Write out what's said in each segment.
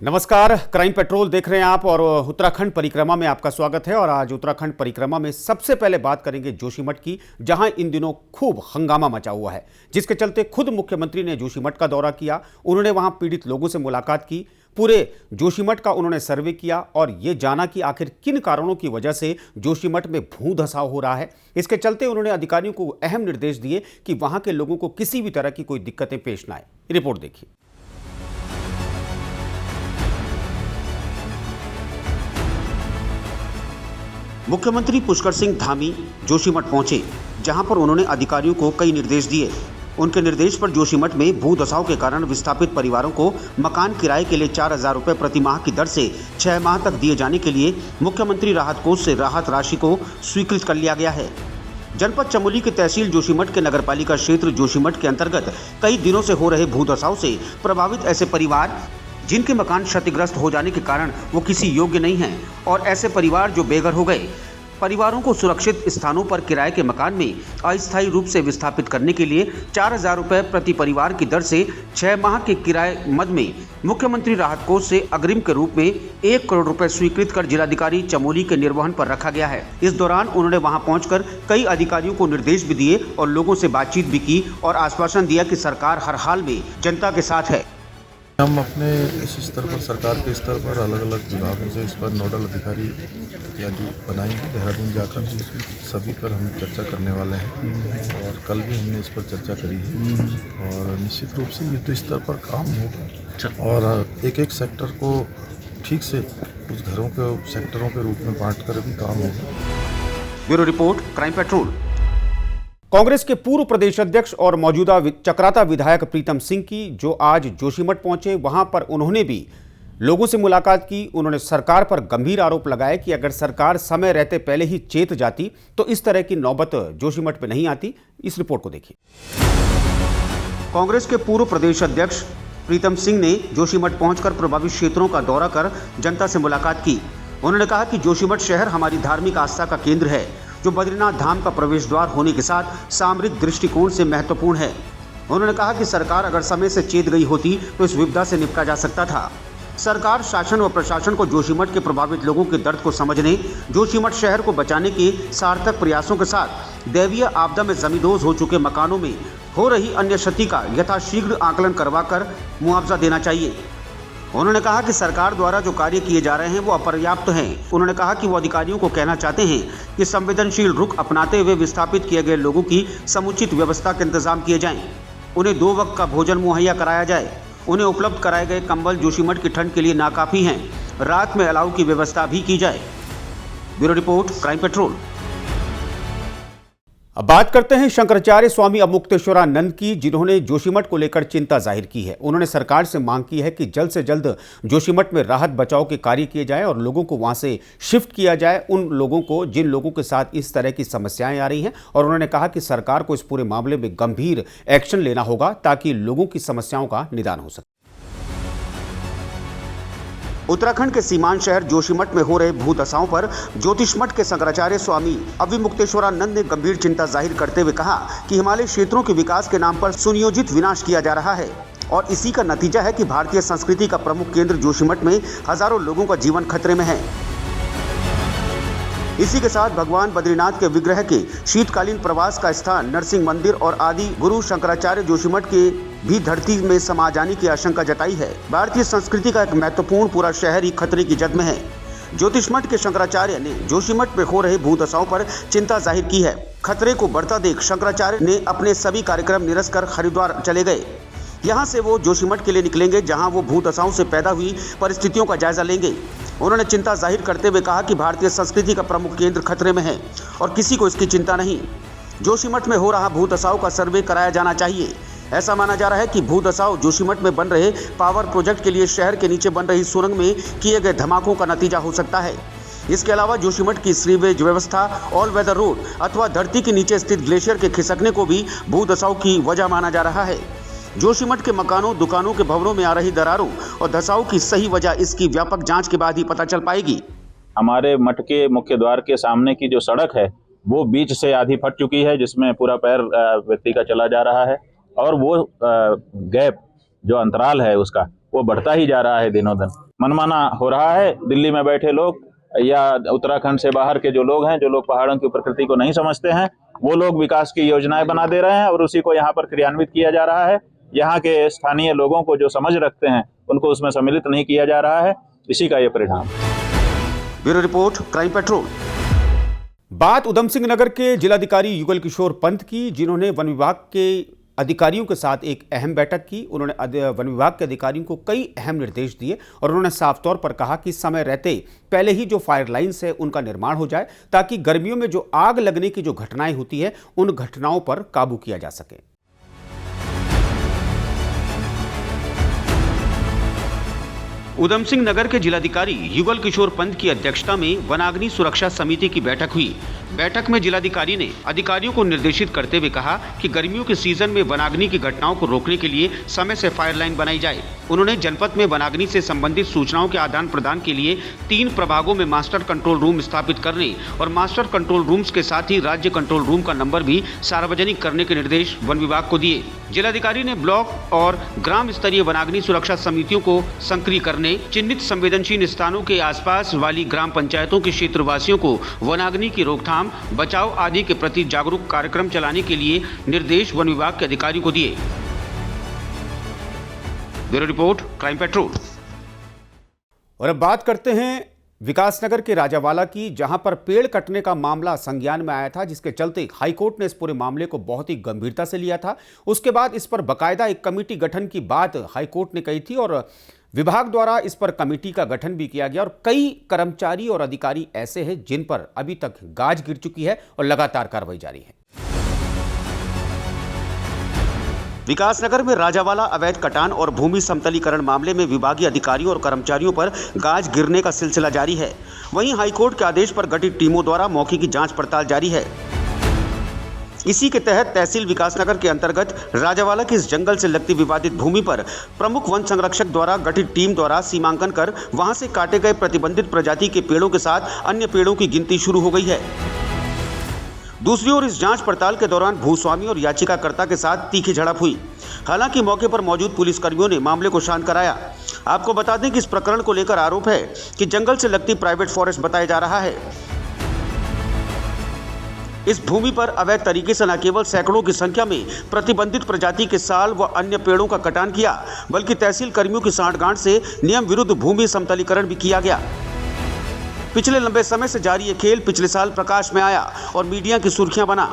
नमस्कार, crime petrol देख रहे हैं आप और उत्तराखंड परिक्रमा में आपका स्वागत है। और आज उत्तराखंड परिक्रमा में सबसे पहले बात करेंगे जोशीमठ की, जहां इन दिनों खूब हंगामा मचा हुआ है, जिसके चलते खुद मुख्यमंत्री ने जोशीमठ का दौरा किया। उन्होंने वहां पीड़ित लोगों से मुलाकात की, पूरे जोशीमठ का उन्होंने सर्वे किया और ये जाना कि आखिर किन कारणों की वजह से जोशीमठ में भू धसाव हो रहा है। इसके चलते उन्होंने अधिकारियों को अहम निर्देश दिए कि वहां के लोगों को किसी भी तरह की कोई दिक्कतें पेश ना आए। रिपोर्ट देखिए। मुख्यमंत्री पुष्कर सिंह धामी जोशीमठ पहुंचे, जहां पर उन्होंने अधिकारियों को कई निर्देश दिए। उनके निर्देश पर जोशीमठ में भू धसाव के कारण विस्थापित परिवारों को मकान किराए के लिए 4,000 रुपये प्रति माह की दर से 6 माह तक दिए जाने के लिए मुख्यमंत्री राहत कोष से राहत राशि को स्वीकृत कर लिया गया है। जनपद चमोली के तहसील जोशीमठ के नगरपालिका क्षेत्र जोशीमठ के अंतर्गत कई दिनों से हो रहे भू धसाव से प्रभावित ऐसे परिवार जिनके मकान क्षतिग्रस्त हो जाने के कारण वो किसी योग्य नहीं हैं और ऐसे परिवार जो बेघर हो गए, परिवारों को सुरक्षित स्थानों पर किराए के मकान में अस्थायी रूप से विस्थापित करने के लिए 4,000 रुपये प्रति परिवार की दर से 6 माह के किराए मद में मुख्यमंत्री राहत कोष से अग्रिम के रूप में 1 करोड़ रुपए स्वीकृत कर जिलाधिकारी चमोली के निर्वहन पर रखा गया है। इस दौरान उन्होंने वहां पहुंचकर कई अधिकारियों को निर्देश भी दिए और लोगों से बातचीत भी की और आश्वासन दिया कि सरकार हर हाल में जनता के साथ है। हम अपने इस स्तर पर, सरकार के स्तर पर अलग अलग विभागों से इस पर नोडल अधिकारी इत्यादि बनाएंगे। देहरादून जाकर सभी पर हम चर्चा करने वाले हैं और कल भी हमने इस पर चर्चा करी है और निश्चित रूप से युद्ध स्तर पर काम होगा और एक एक सेक्टर को ठीक से कुछ घरों के सेक्टरों के रूप में बांट कर भी काम होगा। Bureau report, crime petrol. Congress के पूर्व प्रदेश अध्यक्ष और मौजूदा चक्राता विधायक प्रीतम सिंह की जो आज जोशीमठ पहुंचे, वहां पर उन्होंने भी लोगों से मुलाकात की। उन्होंने सरकार पर गंभीर आरोप लगाए कि अगर सरकार समय रहते पहले ही चेत जाती तो इस तरह की नौबत जोशीमठ में नहीं आती। इस रिपोर्ट को देखिए। कांग्रेस के पूर्व प्रदेश अध्यक्ष प्रीतम सिंह ने जोशीमठ पहुंचकर प्रभावित क्षेत्रों का दौरा कर जनता से मुलाकात की। उन्होंने कहा कि जोशीमठ शहर हमारी धार्मिक आस्था का केंद्र है, जो बद्रीनाथ धाम का प्रवेश द्वार होने के साथ सामरिक दृष्टिकोण से महत्वपूर्ण है। उन्होंने कहा कि सरकार अगर समय से चेत गई होती तो इस विपदा से निपटा जा सकता था। सरकार, शासन व प्रशासन को जोशीमठ के प्रभावित लोगों के दर्द को समझने, जोशीमठ शहर को बचाने के सार्थक प्रयासों के साथ दैवीय आपदा में जमींदोज हो चुके मकानों में हो रही अन्य क्षति का यथाशीघ्र आकलन करवाकर मुआवजा देना चाहिए। उन्होंने कहा कि सरकार द्वारा जो कार्य किए जा रहे हैं वो अपर्याप्त हैं। उन्होंने कहा कि वो अधिकारियों को कहना चाहते हैं कि संवेदनशील रुख अपनाते हुए विस्थापित किए गए लोगों की समुचित व्यवस्था के इंतजाम किए जाएं। उन्हें 2 वक्त का भोजन मुहैया कराया जाए। उन्हें उपलब्ध कराए गए कंबल जोशीमठ की ठंड के लिए नाकाफी हैं। रात में अलाव की व्यवस्था भी की जाए। Bureau report, crime petrol. अब बात करते हैं शंकराचार्य स्वामी अवमुक्तेश्वरानंद की, जिन्होंने जोशीमठ को लेकर चिंता जाहिर की है। उन्होंने सरकार से मांग की है कि जल्द से जल्द जोशीमठ में राहत बचाव के कार्य किए जाए और लोगों को वहां से शिफ्ट किया जाए, उन लोगों को जिन लोगों के साथ इस तरह की समस्याएं आ रही हैं। और उन्होंने कहा कि सरकार को इस पूरे मामले में गंभीर एक्शन लेना होगा ताकि लोगों की समस्याओं का निदान हो सके। उत्तराखंड के सीमांत शहर जोशीमठ में हो रहे भू धसाव पर ज्योतिषमठ के शंकराचार्य स्वामी अवमुक्तेश्वरानंद ने गंभीर चिंता जाहिर करते हुए कहा कि हिमालय क्षेत्रों के विकास के नाम पर सुनियोजित विनाश किया जा रहा है और इसी का नतीजा है कि भारतीय संस्कृति का प्रमुख केंद्र जोशीमठ में हजारों लोगों का जीवन खतरे में है। इसी के साथ भगवान बद्रीनाथ के विग्रह के शीतकालीन प्रवास का स्थान नरसिंह मंदिर और आदि गुरु शंकराचार्य जोशीमठ के भी धरती में समा जाने की आशंका जताई है। भारतीय संस्कृति का एक महत्वपूर्ण पूरा शहर ही खतरे की जद में है। ज्योतिषमठ के शंकराचार्य ने जोशीमठ में हो रहे भू धसाव पर चिंता जाहिर की है। खतरे को बढ़ता देख शंकराचार्य ने अपने सभी कार्यक्रम निरस्त कर हरिद्वार चले गए। यहाँ से वो जोशीमठ के लिए निकलेंगे, जहाँ वो भू धसाव से पैदा हुई परिस्थितियों का जायजा लेंगे। उन्होंने चिंता जाहिर करते हुए कहा कि भारतीय संस्कृति का प्रमुख केंद्र खतरे में है और किसी को इसकी चिंता नहीं। जोशीमठ में हो रहा भू धसाव का सर्वे कराया जाना चाहिए। ऐसा माना जा रहा है कि भू धसाव जोशीमठ में बन रहे पावर प्रोजेक्ट के लिए शहर के नीचे बन रही सुरंग में किए गए धमाकों का नतीजा हो सकता है। इसके अलावा जोशीमठ की सीवेज व्यवस्था, ऑल वेदर रोड अथवा धरती के नीचे स्थित ग्लेशियर के खिसकने को भी भू धसाव की वजह माना जा रहा है। जोशीमठ के मकानों, दुकानों के भवनों में आ रही दरारों और धसाव की सही वजह इसकी व्यापक जांच के बाद ही पता चल पाएगी। हमारे मठ के मुख्य द्वार के सामने की जो सड़क है वो बीच से आधी फट चुकी है, जिसमें पूरा पैर व्यक्ति का चला जा रहा है और वो गैप जो अंतराल है उसका वो बढ़ता ही जा रहा है दिनों दिन। मनमाना हो रहा है। दिल्ली में बैठे लोग या उत्तराखंड से बाहर के जो लोग हैं, जो लोग पहाड़ों की प्रकृति को नहीं समझते हैं, वो लोग विकास की योजनाएं बना दे रहे हैं और उसी को यहाँ पर क्रियान्वित किया जा रहा है। यहाँ के स्थानीय लोगों को जो समझ रखते हैं उनको उसमें सम्मिलित नहीं किया जा रहा है। इसी का ये परिणाम। Bureau report, crime petrol. बात उधम सिंह नगर के जिलाधिकारी युगल किशोर पंत की, जिन्होंने वन विभाग के अधिकारियों के साथ एक अहम बैठक की। उन्होंने वन विभाग के अधिकारियों को कई अहम निर्देश दिए और उन्होंने साफ तौर पर कहा कि समय रहते पहले ही जो फायर लाइन्स है उनका निर्माण हो जाए, ताकि गर्मियों में जो आग लगने की जो घटनाएं होती है उन घटनाओं पर काबू किया जा सके। उधम सिंह नगर के जिलाधिकारी युगल किशोर पंत की अध्यक्षता में वनाग्नि सुरक्षा समिति की बैठक हुई। बैठक में जिलाधिकारी ने अधिकारियों को निर्देशित करते हुए कहा कि गर्मियों के सीजन में वनाग्नि की घटनाओं को रोकने के लिए समय से फायर लाइन बनाई जाए। उन्होंने जनपद में वनाग्नि से संबंधित सूचनाओं के आदान प्रदान के लिए 3 प्रभागों में मास्टर कंट्रोल रूम स्थापित करने और मास्टर कंट्रोल रूम्स के साथ ही राज्य कंट्रोल रूम का नंबर भी सार्वजनिक करने के निर्देश वन विभाग को दिए। जिलाधिकारी ने ब्लॉक और ग्राम स्तरीय वनाग्नि सुरक्षा समितियों को सक्रिय करने, चिन्हित संवेदनशील स्थानों के आसपास वाली ग्राम पंचायतों के क्षेत्रवासियों को वनाग्नि की रोकथाम, बचाव आदि के प्रति जागरूक कार्यक्रम चलाने के लिए निर्देश वन विभाग के अधिकारियों को दिए। Bureau report, crime petrol. और अब बात करते हैं विकासनगर के राजावाला की, जहां पर पेड़ कटने का मामला संज्ञान में आया था, जिसके चलते हाईकोर्ट ने इस पूरे मामले को बहुत ही गंभीरता से लिया था। उसके बाद इस पर बाकायदा एक कमेटी गठन की बात हाईकोर्ट ने कही थी और विभाग द्वारा इस पर कमेटी का गठन भी किया गया और कई कर्मचारी और अधिकारी ऐसे हैं जिन पर अभी तक गाज गिर चुकी है और लगातार कार्रवाई जारी है। विकासनगर में राजावाला अवैध कटान और भूमि समतलीकरण मामले में विभागीय अधिकारियों और कर्मचारियों पर गाज गिरने का सिलसिला जारी है। वहीं हाईकोर्ट के आदेश पर गठित टीमों द्वारा मौके की जांच पड़ताल जारी है। इसी के तहत तहसील विकासनगर के अंतर्गत राजावाला की इस जंगल से लगती विवादित भूमि पर प्रमुख वन संरक्षक द्वारा गठित टीम द्वारा सीमांकन कर वहां से काटे गए प्रतिबंधित प्रजाति के पेड़ों के साथ अन्य पेड़ों की गिनती शुरू हो गई है। दूसरी ओर इस जांच पड़ताल के दौरान भूस्वामी और याचिकाकर्ता के साथ तीखी झड़प हुई। हालांकि मौके पर मौजूद पुलिसकर्मियों ने मामले को शांत कराया। आपको बता दें कि इस प्रकरण को लेकर आरोप है कि जंगल से लगती प्राइवेट फॉरेस्ट बताया जा रहा है। इस भूमि पर अवैध तरीके से न केवल सैकड़ों की संख्या में प्रतिबंधित प्रजाति के साल व अन्य पेड़ों का कटान किया, बल्कि तहसील कर्मियों की सांठगांठ से नियम विरुद्ध भूमि समतलीकरण भी किया गया। पिछले लंबे समय से जारी ये खेल पिछले साल प्रकाश में आया और मीडिया की सुर्खियां बना।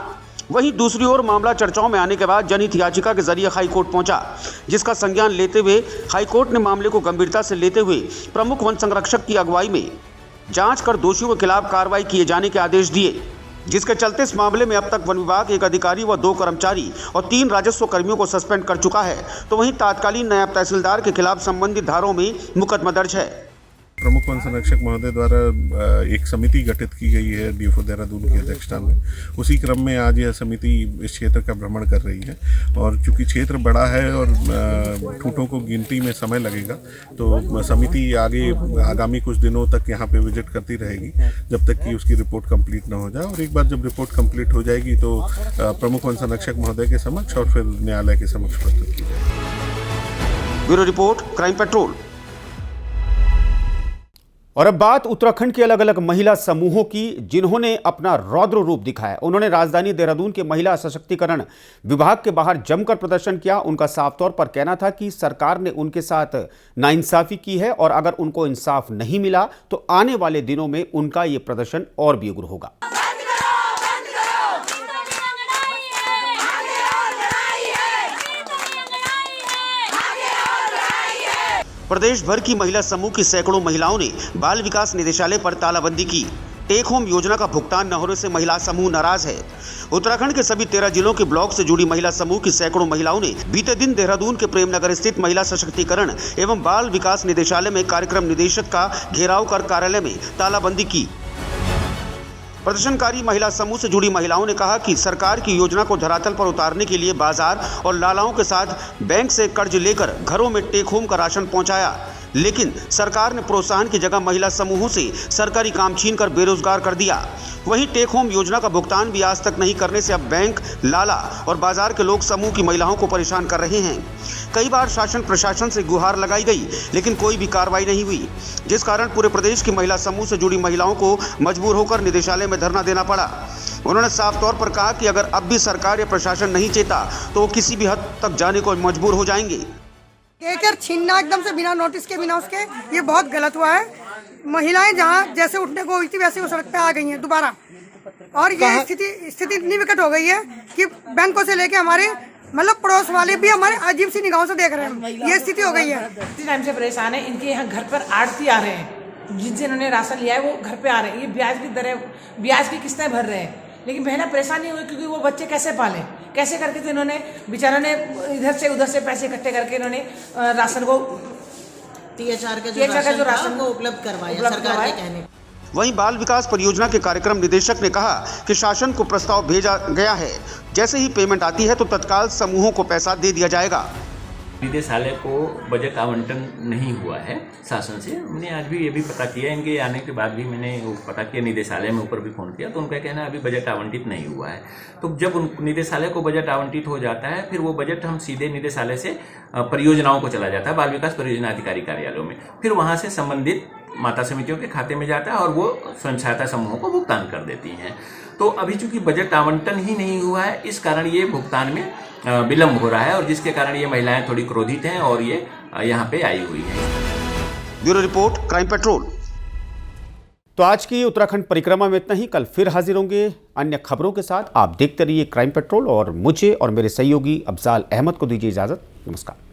वहीं दूसरी ओर मामला चर्चाओं में आने के बाद जनहित याचिका के जरिए हाईकोर्ट पहुंचा, जिसका संज्ञान लेते हुए हाईकोर्ट ने मामले को गंभीरता से लेते हुए प्रमुख वन संरक्षक की अगुवाई में जांच कर दोषियों के खिलाफ कार्रवाई किए जाने के आदेश दिए, जिसके चलते इस मामले में अब तक वन विभाग 1 अधिकारी व 2 कर्मचारी और 3 राजस्व कर्मियों को सस्पेंड कर चुका है। तो वहीं तत्कालीन नायब तहसीलदार के खिलाफ संबंधित धाराओं में मुकदमा दर्ज है। प्रमुख वन संरक्षक महोदय द्वारा एक समिति गठित की गई है डीएफओ देहरादून की अध्यक्षता में। उसी क्रम में आज यह समिति इस क्षेत्र का भ्रमण कर रही है और चूंकि क्षेत्र बड़ा है और ठूठों को गिनती में समय लगेगा, तो समिति आगामी कुछ दिनों तक यहाँ पे विजिट करती रहेगी जब तक कि उसकी रिपोर्ट कंप्लीट ना हो जाए। और एक बार जब रिपोर्ट कंप्लीट हो जाएगी तो प्रमुख वन संरक्षक महोदय के समक्ष और फिर न्यायालय के समक्ष प्रस्तुत की जाएगी। Bureau report, crime petrol. और अब बात उत्तराखंड के अलग अलग महिला समूहों की, जिन्होंने अपना रौद्र रूप दिखाया। उन्होंने राजधानी देहरादून के महिला सशक्तिकरण विभाग के बाहर जमकर प्रदर्शन किया। उनका साफ तौर पर कहना था कि सरकार ने उनके साथ नाइंसाफी की है और अगर उनको इंसाफ नहीं मिला तो आने वाले दिनों में उनका ये प्रदर्शन और भी उग्र होगा। प्रदेश भर की महिला समूह की सैकड़ों महिलाओं ने बाल विकास निदेशालय पर तालाबंदी की। टेक होम योजना का भुगतान न होने से महिला समूह नाराज है। उत्तराखंड के सभी 13 जिलों के ब्लॉक से जुड़ी महिला समूह की सैकड़ों महिलाओं ने बीते दिन देहरादून के प्रेमनगर स्थित महिला सशक्तिकरण एवं बाल विकास निदेशालय में कार्यक्रम निदेशक का घेराव कर कार्यालय में तालाबंदी की। प्रदर्शनकारी महिला समूह से जुड़ी महिलाओं ने कहा कि सरकार की योजना को धरातल पर उतारने के लिए बाजार और लालाओं के साथ बैंक से कर्ज लेकर घरों में टेक होम का राशन पहुंचाया। लेकिन सरकार ने प्रोत्साहन की जगह महिला समूहों से सरकारी काम छीनकर बेरोजगार कर दिया। वहीं टेक होम योजना का भुगतान भी आज तक नहीं करने से अब बैंक, लाला और बाजार के लोग समूह की महिलाओं को परेशान कर रहे हैं। कई बार शासन प्रशासन से गुहार लगाई गई, लेकिन कोई भी कार्रवाई नहीं हुई, जिस कारण पूरे प्रदेश की महिला समूह से जुड़ी महिलाओं को मजबूर होकर निदेशालय में धरना देना पड़ा। उन्होंने साफ तौर पर कहा कि अगर अब भी सरकार या प्रशासन नहीं चेता तो वो किसी भी हद तक जाने को मजबूर हो जाएंगे। एक छीनना एकदम से बिना नोटिस के, बिना उसके, ये बहुत गलत हुआ है। महिलाएं जहाँ जैसे उठने को हुई थी वैसे वो सड़क पे आ गई हैं दोबारा, और ये स्थिति इतनी विकट हो गई है कि बैंकों से लेके हमारे मतलब पड़ोस वाले भी हमारे अजीब सी निगाहों से देख रहे हैं। ये स्थिति हो गई है। इतने टाइम से परेशान है। इनके यहाँ घर पर आड़ती आ रहे हैं, जिन्होंने राशन लिया है वो घर पे आ रहे हैं। ये ब्याज की किस्तें भर रहे हैं, लेकिन महिला परेशानी हुई क्योंकि वो बच्चे कैसे पालें, कैसे करके। तो इन्होंने बेचारा ने इधर से उधर से पैसे इकट्ठे करके इन्होंने राशन को THR का जो राशन को उपलब्ध करवाया सरकार के कहने। वहीं बाल विकास परियोजना के कार्यक्रम निदेशक ने कहा कि शासन को प्रस्ताव भेजा गया है, जैसे ही पेमेंट आती है तो तत्काल समूहों को पैसा दे दिया जाएगा। निदेशालय को बजट आवंटन नहीं हुआ है शासन से। हमने आज भी ये भी पता किया, इनके आने के बाद भी मैंने वो पता किया, निदेशालय में ऊपर भी फ़ोन किया, तो उनका कहना है अभी बजट आवंटित नहीं हुआ है। तो जब निदेशालय को बजट आवंटित हो जाता है, फिर वो बजट हम सीधे निदेशालय से परियोजनाओं को चला जाता है, बाल विकास परियोजना अधिकारी कार्यालयों में, फिर वहाँ से संबंधित माता समितियों के खाते में जाता है और वो स्वयं सहायता समूहों को भुगतान कर देती हैं। तो अभी चूंकि बजट आवंटन ही नहीं हुआ है, इस कारण ये भुगतान में विलम्ब हो रहा है, और जिसके कारण ये महिलाएं थोड़ी क्रोधित हैं और ये यहाँ पे आई हुई हैं। Bureau report, crime petrol. तो आज की उत्तराखंड परिक्रमा में इतना ही। कल फिर हाजिर होंगे अन्य खबरों के साथ। आप देखते रहिए क्राइम पेट्रोल, और मुझे और मेरे सहयोगी अफजाल अहमद को दीजिए इजाजत। नमस्कार।